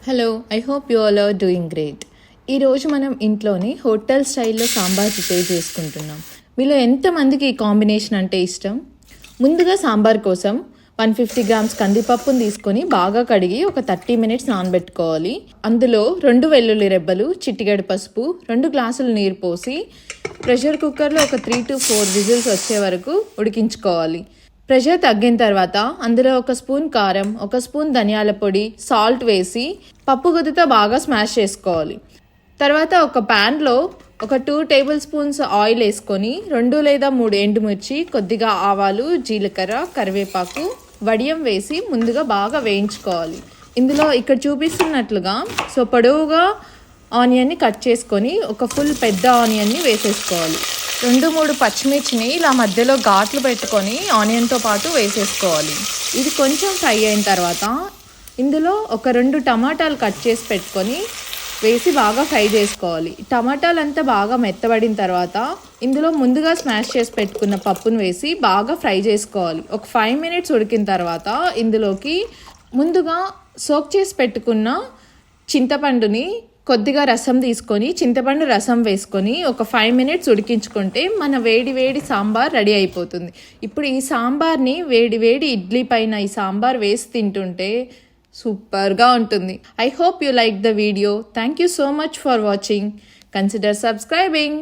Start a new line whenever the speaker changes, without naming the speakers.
Hello, I hope you all are doing great. ఈరోజు మనం ఇంట్లోని హోటల్ స్టైల్లో సాంబార్ ప్రిపేర్ చేసుకుంటున్నాం. మీలో ఎంతమందికి ఈ కాంబినేషన్ అంటే ఇష్టం? ముందుగా సాంబార్ కోసం 150 గ్రామ్స్ కందిపప్పును తీసుకొని బాగా కడిగి ఒక 30 మినిట్స్ నానబెట్టుకోవాలి. అందులో 2 వెల్లుల్లి రెబ్బలు, చిటికెడు పసుపు, 2 గ్లాసులు నీరు పోసి ప్రెషర్ కుక్కర్లో ఒక 3 to 4 విజిల్స్ వచ్చే వరకు ఉడికించుకోవాలి. ప్రెషర్ తగ్గిన తర్వాత అందులో 1 స్పూన్ కారం, 1 స్పూన్ ధనియాల పొడి, సాల్ట్ వేసి పప్పు గుత్తితో బాగా స్మాష్ చేసుకోవాలి. తర్వాత ఒక ప్యాన్లో ఒక 2 టేబుల్ స్పూన్స్ ఆయిల్ వేసుకొని 2 లేదా 3 ఎండుమిర్చి, కొద్దిగా ఆవాలు, జీలకర్ర, కరివేపాకు, వడియం వేసి ముందుగా బాగా వేయించుకోవాలి. ఇందులో ఇక్కడ చూపిస్తున్నట్లుగా పొడవుగా ఆనియన్ని కట్ చేసుకొని ఒక ఫుల్ పెద్ద ఆనియన్ని వేసేసుకోవాలి. 2-3 పచ్చిమిర్చిని ఇలా మధ్యలో ఘాట్లు పెట్టుకొని ఆనియన్తో పాటు వేసేసుకోవాలి. ఇది కొంచెం ఫ్రై అయిన తర్వాత ఇందులో ఒక 2 టమాటాలు కట్ చేసి పెట్టుకొని వేసి బాగా ఫ్రై చేసుకోవాలి. టమాటాలు అంతా బాగా మెత్తబడిన తర్వాత ఇందులో ముందుగా స్మాష్ చేసి పెట్టుకున్న పప్పును వేసి బాగా ఫ్రై చేసుకోవాలి. ఒక 5 మినిట్స్ ఉడికిన తర్వాత ఇందులోకి ముందుగా సోక్ చేసి పెట్టుకున్న చింతపండుని కొద్దిగా రసం తీసుకొని చింతపండు రసం వేసుకొని ఒక 5 మినిట్స్ ఉడికించుకుంటే మన వేడి వేడి సాంబార్ రెడీ అయిపోతుంది. ఇప్పుడు ఈ సాంబార్ని వేడి వేడి ఇడ్లీ పైన ఈ సాంబార్ వేసి తింటుంటే సూపర్గా ఉంటుంది. I hope you like the video. Thank you so much for watching. Consider subscribing.